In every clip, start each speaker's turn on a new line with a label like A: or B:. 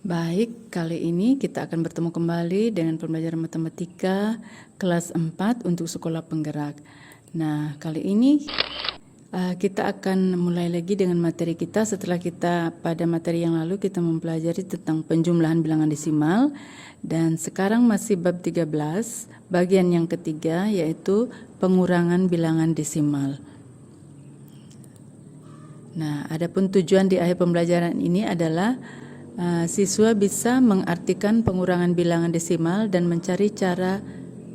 A: Baik, kali ini kita akan bertemu kembali dengan pembelajaran matematika kelas 4 untuk sekolah penggerak. Nah, kali ini kita akan mulai lagi dengan materi kita setelah kita pada materi yang lalu kita mempelajari tentang penjumlahan bilangan desimal, dan sekarang masih bab 13, bagian yang ketiga, yaitu pengurangan bilangan desimal. Nah, adapun tujuan di akhir pembelajaran ini adalah siswa bisa mengartikan pengurangan bilangan desimal dan mencari cara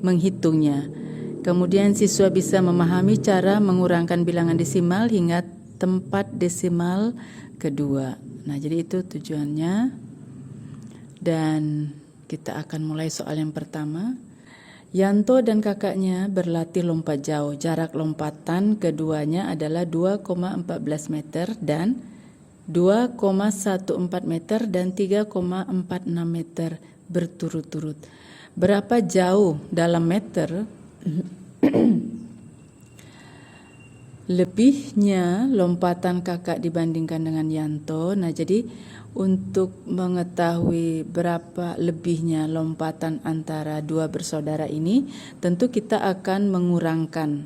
A: menghitungnya. Kemudian siswa bisa memahami cara mengurangkan bilangan desimal hingga tempat desimal kedua. Nah, jadi itu tujuannya. Dan kita akan mulai soal yang pertama. Yanto dan kakaknya berlatih lompat jauh. Jarak lompatan keduanya adalah 2,14 meter dan 2,14 meter dan 3,46 meter berturut-turut. Berapa jauh dalam meter? Lebihnya lompatan kakak dibandingkan dengan Yanto. Nah, jadi untuk mengetahui berapa lebihnya lompatan antara dua bersaudara ini, tentu kita akan mengurangkan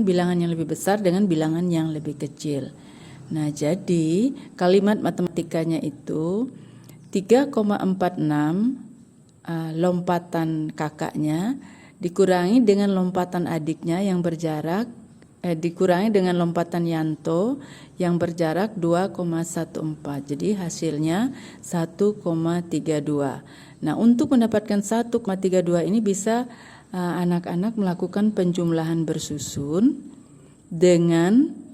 A: bilangan yang lebih besar dengan bilangan yang lebih kecil. Nah, jadi kalimat matematikanya itu 3,46 lompatan kakaknya dikurangi dengan lompatan adiknya yang berjarak dikurangi dengan lompatan Yanto yang berjarak 2,14. Jadi hasilnya 1,32. Nah, untuk mendapatkan 1,32 ini bisa anak-anak melakukan penjumlahan bersusun dengan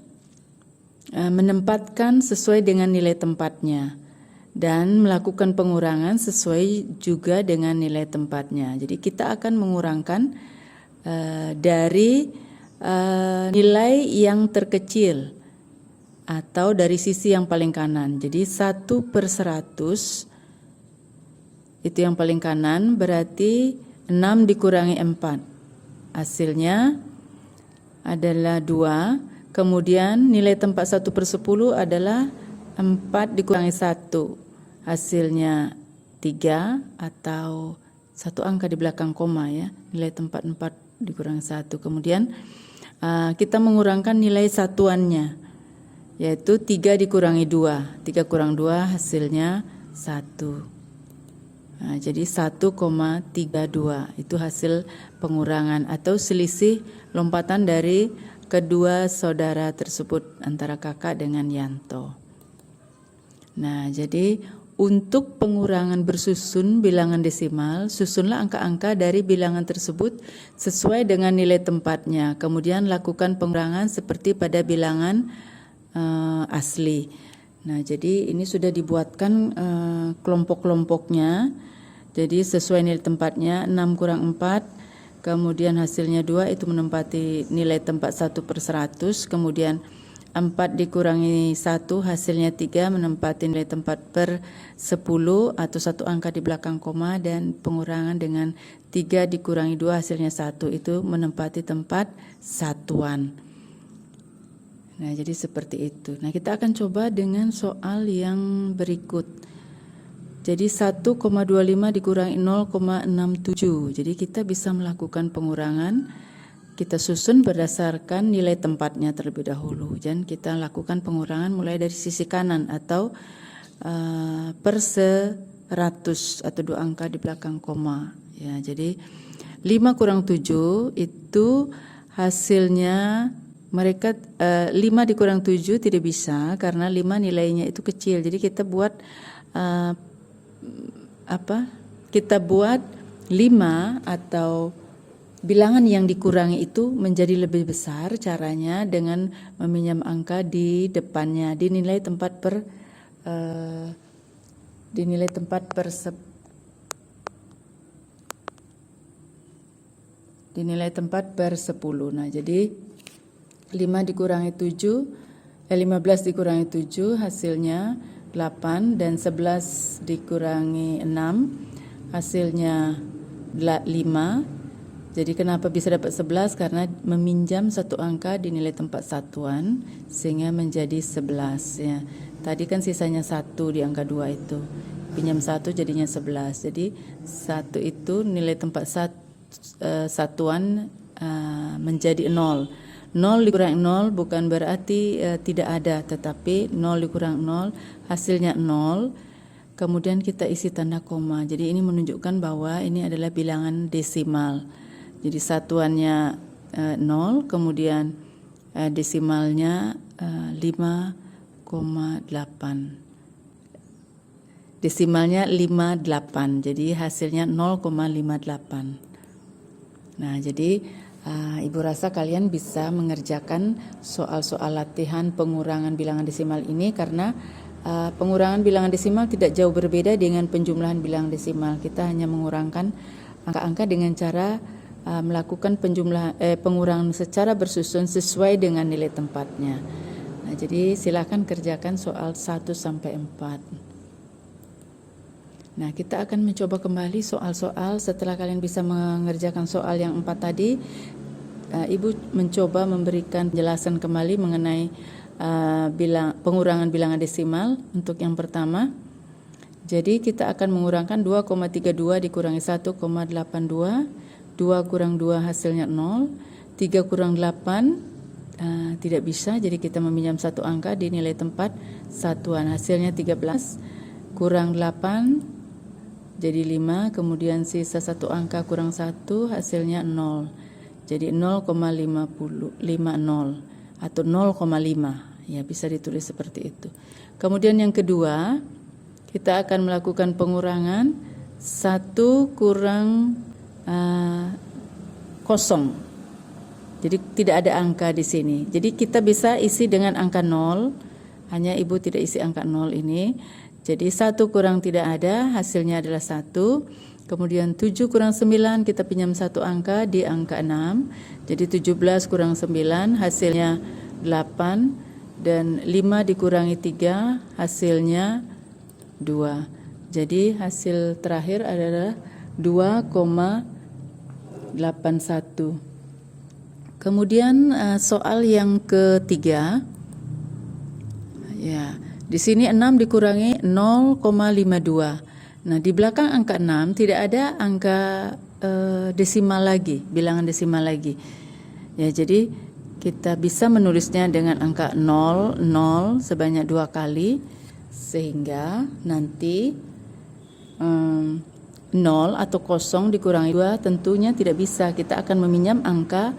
A: menempatkan sesuai dengan nilai tempatnya dan melakukan pengurangan sesuai juga dengan nilai tempatnya. Jadi kita akan mengurangkan dari nilai yang terkecil atau dari sisi yang paling kanan. Jadi 1/100 itu yang paling kanan, berarti 6 dikurangi 4. Hasilnya adalah 2. Kemudian nilai tempat 1/10 adalah 4 dikurangi 1. Hasilnya 3 atau satu angka di belakang koma ya. Nilai tempat 4 dikurangi 1. Kemudian kita mengurangkan nilai satuannya, yaitu 3 dikurangi 2. 3 kurang 2 hasilnya 1. Nah, jadi 1,32 itu hasil pengurangan atau selisih lompatan dari kedua saudara tersebut antara kakak dengan Yanto. Nah, jadi untuk pengurangan bersusun bilangan desimal, susunlah angka-angka dari bilangan tersebut sesuai dengan nilai tempatnya. Kemudian lakukan pengurangan seperti pada bilangan asli. Nah, jadi ini sudah dibuatkan kelompok-kelompoknya. Jadi sesuai nilai tempatnya 6 kurang 4. Kemudian hasilnya 2 itu menempati nilai tempat 1/100. Kemudian 4 dikurangi 1 hasilnya 3 menempati nilai tempat per 10 atau satu angka di belakang koma, dan pengurangan dengan 3 dikurangi 2 hasilnya 1 itu menempati tempat satuan. Nah, jadi seperti itu. Nah, kita akan coba dengan soal yang berikut. Jadi 1,25 dikurangi 0,67. Jadi kita bisa melakukan pengurangan. Kita susun berdasarkan nilai tempatnya terlebih dahulu. Dan kita lakukan pengurangan mulai dari sisi kanan atau per 100 atau 2 angka di belakang koma. Ya, jadi 5 kurang 7 itu hasilnya mereka 5 dikurang 7 tidak bisa karena 5 nilainya itu kecil. Jadi kita buat kita buat 5 atau bilangan yang dikurangi itu menjadi lebih besar. Caranya dengan meminjam angka di depannya, dinilai tempat per 10. Nah, jadi 15 dikurangi 7 hasilnya 8, dan 11 dikurangi 6 hasilnya 5. Jadi kenapa bisa dapat 11? Karena meminjam satu angka di nilai tempat satuan sehingga menjadi 11 ya. Tadi kan sisanya 1 di angka 2 itu. Pinjam 1 jadinya 11. Jadi 1 itu nilai tempat satuan menjadi 0. 0 dikurang 0 bukan berarti tidak ada, tetapi 0 dikurang 0 hasilnya 0. Kemudian kita isi tanda koma. Jadi ini menunjukkan bahwa ini adalah bilangan desimal. Jadi satuannya 0, kemudian desimalnya 5,8. Desimalnya 58. Jadi hasilnya 0,58. Nah, jadi Ibu rasa kalian bisa mengerjakan soal-soal latihan pengurangan bilangan desimal ini karena pengurangan bilangan desimal tidak jauh berbeda dengan penjumlahan bilangan desimal. Kita hanya mengurangkan angka-angka dengan cara melakukan pengurangan secara bersusun sesuai dengan nilai tempatnya. Nah, jadi silakan kerjakan soal 1 sampai 4. Nah, kita akan mencoba kembali soal-soal setelah kalian bisa mengerjakan soal yang 4 tadi. Ibu mencoba memberikan penjelasan kembali mengenai pengurangan bilangan desimal untuk yang pertama. Jadi kita akan mengurangkan 2,32 dikurangi 1,82. 2 kurang 2 hasilnya 0. 3 kurang 8 tidak bisa, jadi kita meminjam satu angka di nilai tempat satuan. Hasilnya 13. Kurang 8 jadi 5. Kemudian sisa satu angka kurang 1 hasilnya 0. Jadi 0,50 atau 0,5. Ya, bisa ditulis seperti itu. Kemudian yang kedua, kita akan melakukan pengurangan 1 kurang 0. Jadi tidak ada angka di sini. Jadi kita bisa isi dengan angka 0. Hanya Ibu tidak isi angka 0 ini. Jadi 1 kurang tidak ada, hasilnya adalah 1. Kemudian 7 kurang 9, kita pinjam satu angka di angka 6. Jadi 17 kurang 9, hasilnya 8. Dan 5 dikurangi 3, hasilnya 2. Jadi hasil terakhir adalah 2,81. Kemudian soal yang ketiga, ya, di sini 6 dikurangi 0,52. Nah, di belakang angka 6 tidak ada angka desimal lagi, bilangan desimal lagi. Ya, jadi kita bisa menulisnya dengan angka 0, 0 sebanyak 2 kali, sehingga nanti 0 atau 0 dikurangi 2 tentunya tidak bisa. Kita akan meminjam angka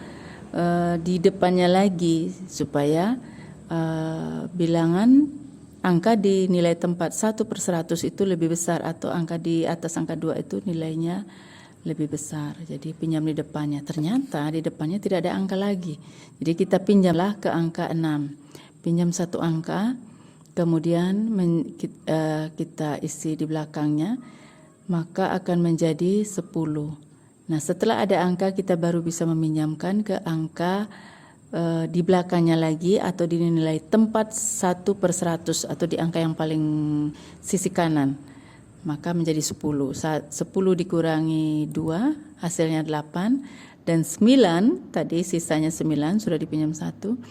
A: di depannya lagi supaya bilangan angka di nilai tempat 1/100 itu lebih besar, atau angka di atas angka 2 itu nilainya lebih besar. Jadi pinjam di depannya. Ternyata di depannya tidak ada angka lagi. Jadi kita pinjamlah ke angka 6. Pinjam satu angka, kemudian kita isi di belakangnya, maka akan menjadi 10. Nah, setelah ada angka kita baru bisa meminjamkan ke angka di belakangnya lagi atau di nilai tempat 1/100 atau di angka yang paling sisi kanan, maka menjadi 10. 10 dikurangi 2 hasilnya 8, dan 9 tadi sisanya 9 sudah dipinjam 1,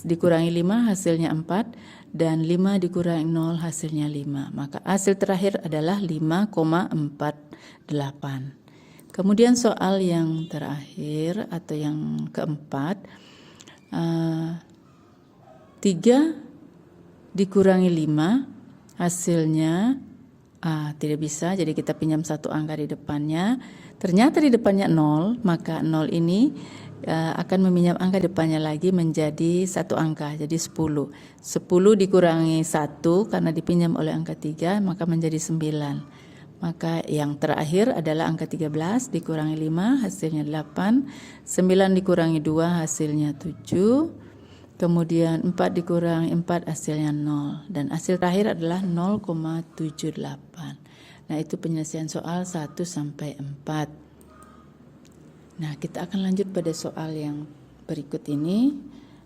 A: dikurangi 5 hasilnya 4, dan 5 dikurangi 0 hasilnya 5. Maka hasil terakhir adalah 5,48. Kemudian soal yang terakhir atau yang keempat, 3 dikurangi 5 hasilnya tidak bisa, jadi kita pinjam satu angka di depannya. Ternyata di depannya 0, maka 0 ini akan meminjam angka depannya lagi menjadi satu angka, jadi 10. 10 dikurangi 1 karena dipinjam oleh angka 3, maka menjadi 9. Maka yang terakhir adalah angka 13 dikurangi 5 hasilnya 8, 9 dikurangi 2 hasilnya 7, kemudian 4 dikurangi 4 hasilnya 0, dan hasil terakhir adalah 0,78. Nah, itu penyelesaian soal 1 sampai 4. Nah, kita akan lanjut pada soal yang berikut ini.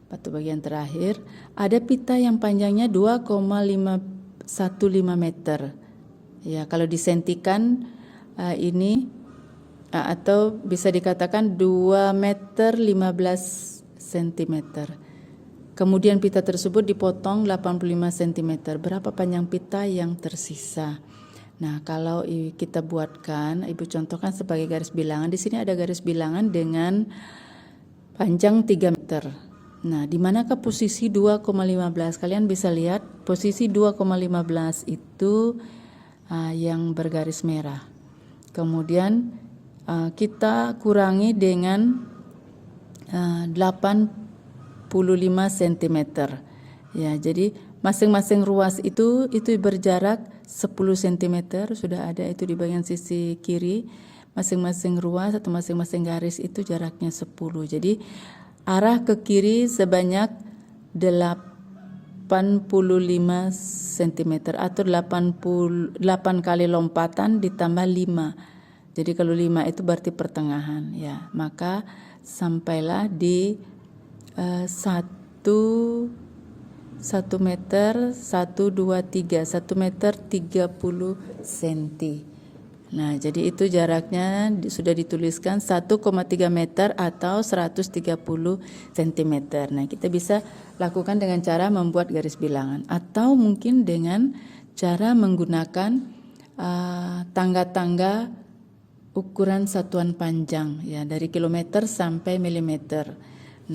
A: Pada bagian terakhir, ada pita yang panjangnya 2,515 meter. Ya, kalau disentikan ini atau bisa dikatakan 2 meter 15 cm. Kemudian pita tersebut dipotong 85 cm. Berapa panjang pita yang tersisa? Nah, kalau kita buatkan, Ibu contohkan sebagai garis bilangan. Di sini ada garis bilangan dengan panjang 3 meter. Nah, di manakah posisi 2,15? Kalian bisa lihat posisi 2,15 itu yang bergaris merah. Kemudian kita kurangi dengan 85 cm. Ya, jadi masing-masing ruas itu berjarak 10 cm, sudah ada itu di bagian sisi kiri. Masing-masing ruas atau masing-masing garis itu jaraknya 10. Jadi arah ke kiri sebanyak 85 cm atau 8 kali lompatan ditambah 5. Jadi kalau 5 itu berarti pertengahan, ya. Maka sampailah di 1 meter 1, 2, 3, 1 meter 30 cm. Nah, jadi itu jaraknya sudah dituliskan 1,3 meter atau 130 cm. Nah, kita bisa lakukan dengan cara membuat garis bilangan atau mungkin dengan cara menggunakan tangga-tangga ukuran satuan panjang, ya, dari kilometer sampai milimeter.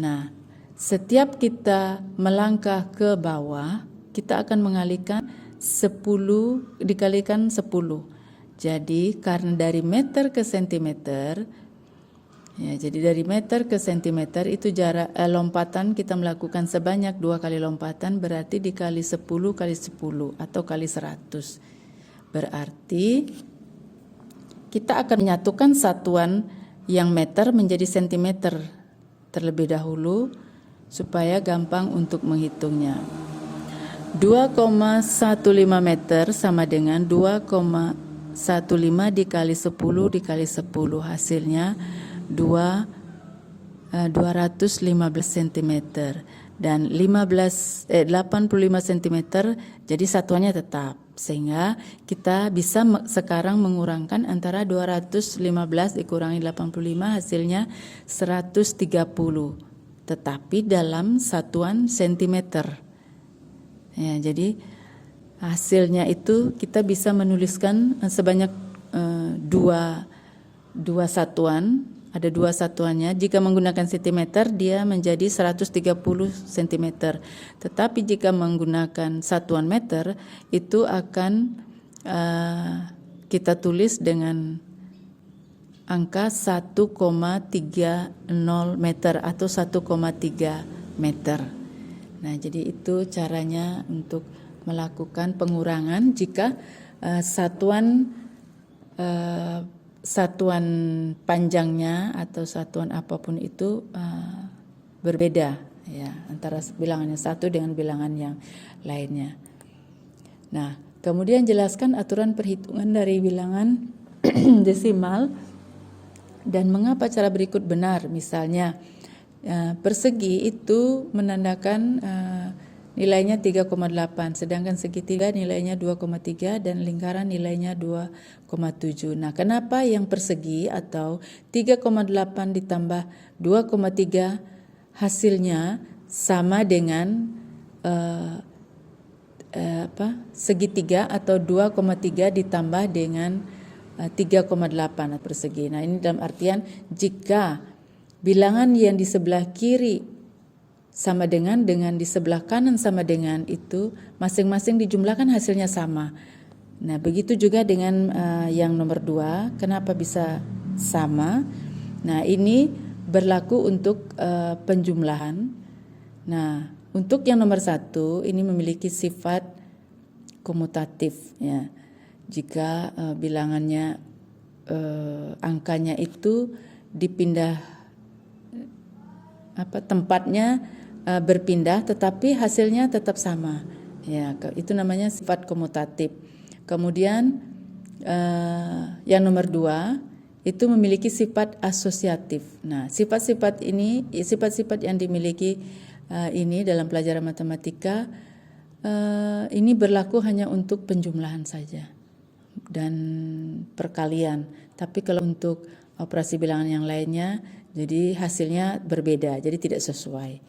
A: Nah, setiap kita melangkah ke bawah, kita akan mengalihkan 10 dikalikan 10. Jadi karena dari meter ke sentimeter, ya, jadi dari meter ke sentimeter itu jarak lompatan kita melakukan sebanyak 2 kali lompatan, berarti dikali 10 kali 10 atau kali 100. Berarti kita akan menyatukan satuan yang meter menjadi sentimeter terlebih dahulu supaya gampang untuk menghitungnya. 2,15 meter sama dengan 2,15 dikali 10 dikali 10, hasilnya 215 cm dan 85 cm, jadi satuannya tetap, sehingga kita bisa sekarang mengurangkan antara 215 dikurangi 85 hasilnya 130, tetapi dalam satuan sentimeter. Ya, jadi hasilnya itu kita bisa menuliskan sebanyak dua satuan, ada 2 satuannya. Jika menggunakan cm dia menjadi 130 cm. Tetapi jika menggunakan satuan meter itu akan kita tulis dengan angka 1,30 meter atau 1,3 meter. Nah, jadi itu caranya untuk melakukan pengurangan jika satuan panjangnya atau satuan apapun itu berbeda, ya, antara bilangan yang satu dengan bilangan yang lainnya. Nah, kemudian jelaskan aturan perhitungan dari bilangan desimal dan mengapa cara berikut benar. Misalnya persegi itu menandakan nilainya 3,8, sedangkan segitiga nilainya 2,3 dan lingkaran nilainya 2,7. Nah, kenapa yang persegi atau 3,8 ditambah 2,3 hasilnya sama dengan segitiga atau 2,3 ditambah dengan 3,8 persegi. Nah, ini dalam artian jika bilangan yang di sebelah kiri sama dengan di sebelah kanan sama dengan, itu masing-masing dijumlahkan hasilnya sama. Nah, begitu juga dengan yang nomor 2, kenapa bisa sama? Nah, ini berlaku untuk penjumlahan. Nah, untuk yang nomor 1 ini memiliki sifat komutatif, ya. Jika bilangannya angkanya itu dipindah tempatnya berpindah tetapi hasilnya tetap sama, ya, itu namanya sifat komutatif. Kemudian yang nomor 2 itu memiliki sifat asosiatif. Nah, sifat-sifat yang dimiliki ini dalam pelajaran matematika ini berlaku hanya untuk penjumlahan saja dan perkalian. Tapi kalau untuk operasi bilangan yang lainnya, jadi hasilnya berbeda, jadi tidak sesuai.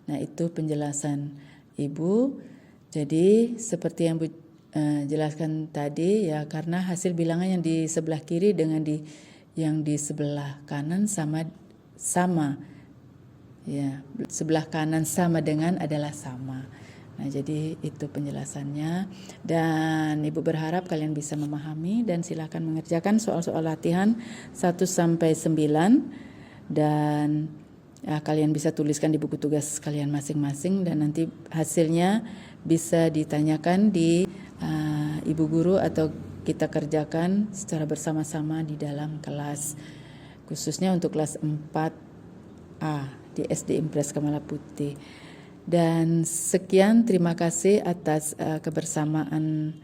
A: Nah, itu penjelasan Ibu. Jadi seperti yang Bu jelaskan tadi ya, karena hasil bilangan yang di sebelah kiri dengan yang di sebelah kanan sama ya, sebelah kanan sama dengan adalah sama. Nah, jadi itu penjelasannya, dan Ibu berharap kalian bisa memahami dan silakan mengerjakan soal-soal latihan 1 sampai 9, dan kalian bisa tuliskan di buku tugas kalian masing-masing, dan nanti hasilnya bisa ditanyakan di Ibu Guru atau kita kerjakan secara bersama-sama di dalam kelas, khususnya untuk kelas 4A di SD Impres Kemala Putih. Dan sekian, terima kasih atas kebersamaan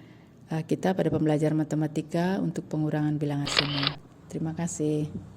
A: kita pada pembelajaran matematika untuk pengurangan bilangan sini. Terima kasih.